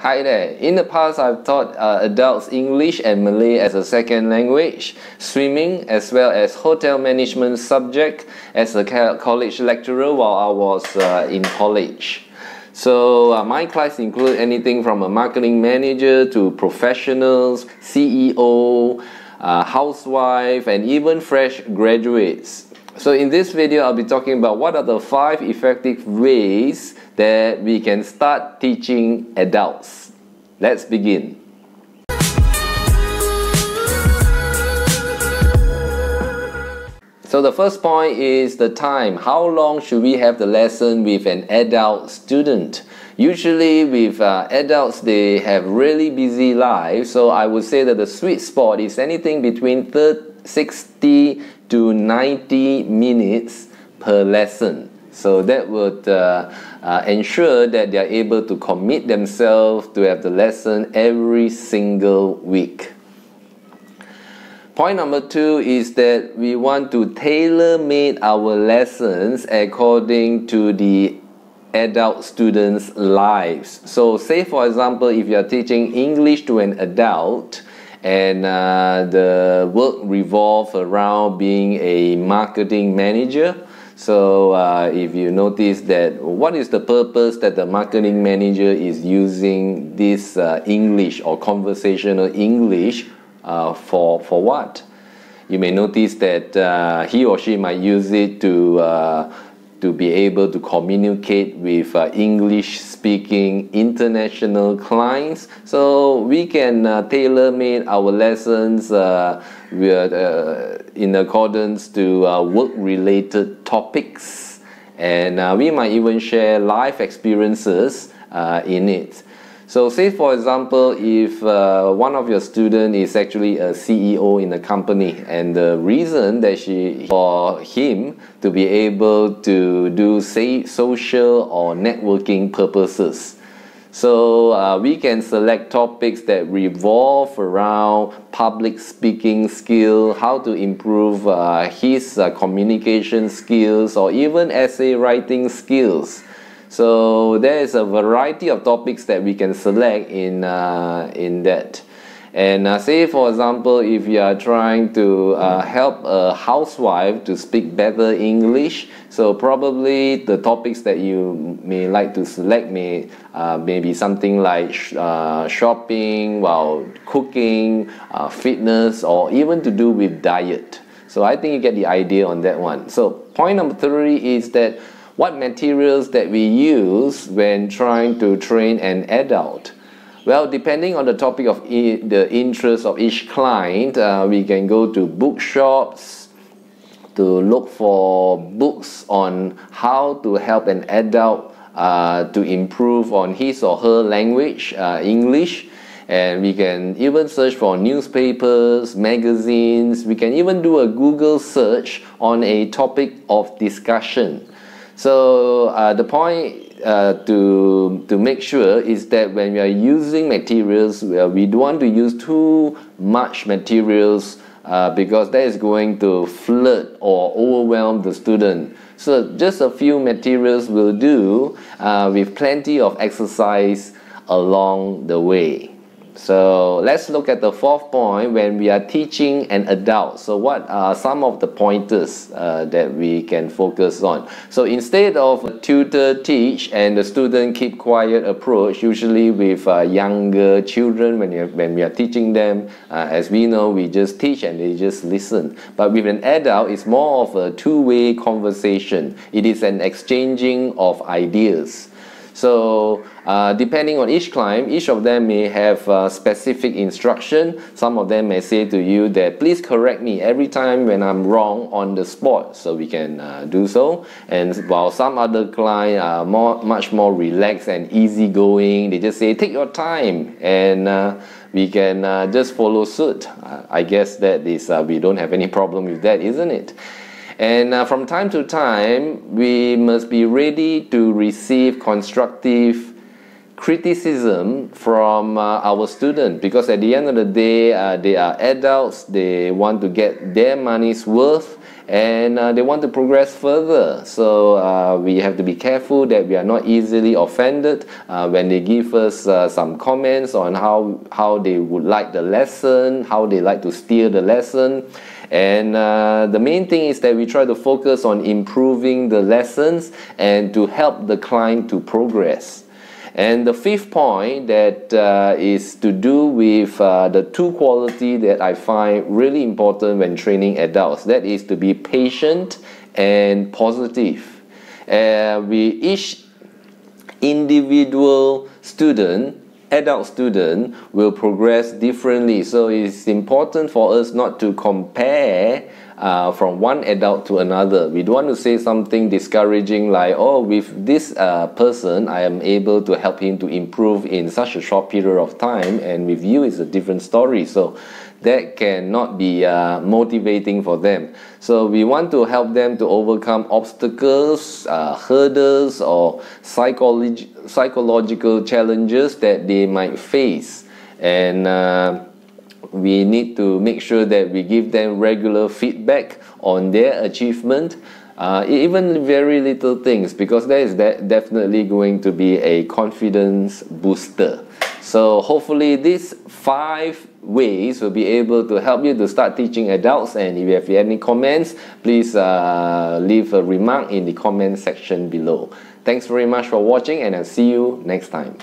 Hi there. In the past, I've taught adults English and Malay as a second language, swimming as well as hotel management subject as a college lecturer while I was in college. So my class include anything from a marketing manager to professionals, CEO, housewife, and even fresh graduates. So in this video, I'll be talking about what are the 5 effective ways that we can start teaching adults. Let's begin. So the first point is the time. How long should we have the lesson with an adult student? Usually with adults, they have really busy lives, so I would say that the sweet spot is anything between 60 to 90 minutes per lesson. So that would ensure that they are able to commit themselves to have the lesson every single week. Point number 2 is that we want to tailor-make our lessons according to the adult students' lives. So say for example, if you are teaching English to an adult and the work revolves around being a marketing manager, so if you notice that what is the purpose that the marketing manager is using this English or conversational English for what? You may notice that he or she might use it to be able to communicate with English-speaking international clients. So we can tailor-make our lessons in accordance to work-related topics, and we might even share life experiences in it. So say for example, if one of your students is actually a CEO in a company, and the reason that for him to be able to do say social or networking purposes. So we can select topics that revolve around public speaking skill, how to improve his communication skills, or even essay writing skills. So there is a variety of topics that we can select in that. And say for example, if you are trying to help a housewife to speak better English, so probably the topics that you may like to select may be something like shopping, cooking, fitness, or even to do with diet. So I think you get the idea on that one. So point number 3 is that what materials that we use when trying to train an adult. Well, depending on the topic of the interest of each client, we can go to bookshops to look for books on how to help an adult to improve on his or her language, English. And we can even search for newspapers, magazines. We can even do a Google search on a topic of discussion. So the point to make sure is that when we are using materials, we don't want to use too much materials because that is going to flood or overwhelm the student. So just a few materials will do with plenty of exercise along the way. So let's look at the 4th point when we are teaching an adult. So what are some of the pointers that we can focus on? So instead of tutor teach and the student keep quiet approach, usually with younger children when we are teaching them, as we know, we just teach and they just listen. But with an adult, it's more of a two-way conversation. It is an exchanging of ideas. So depending on each client, each of them may have specific instruction. Some of them may say to you that please correct me every time when I'm wrong on the spot, so we can do so. And while some other clients are much more relaxed and easygoing, they just say take your time, and we can just follow suit. I guess that is we don't have any problem with that, isn't it? And from time to time, we must be ready to receive constructive criticism from our students, because at the end of the day they are adults, they want to get their money's worth, and they want to progress further. So we have to be careful that we are not easily offended when they give us some comments on how they would like the lesson, how they like to steer the lesson. And the main thing is that we try to focus on improving the lessons and to help the client to progress. And the fifth point that is to do with the two qualities that I find really important when training adults. That is to be patient and positive. Each individual student, adult student, will progress differently. So it's important for us not to compare from one adult to another. We don't want to say something discouraging like, oh, with this person I am able to help him to improve in such a short period of time, and with you it's a different story. So that cannot be motivating for them. So we want to help them to overcome obstacles, hurdles, or psychological challenges that they might face. And we need to make sure that we give them regular feedback on their achievement, even very little things, because that is definitely going to be a confidence booster. So hopefully these 5 ways will be able to help you to start teaching adults. And if you have any comments, please leave a remark in the comment section below. Thanks very much for watching, and I'll see you next time.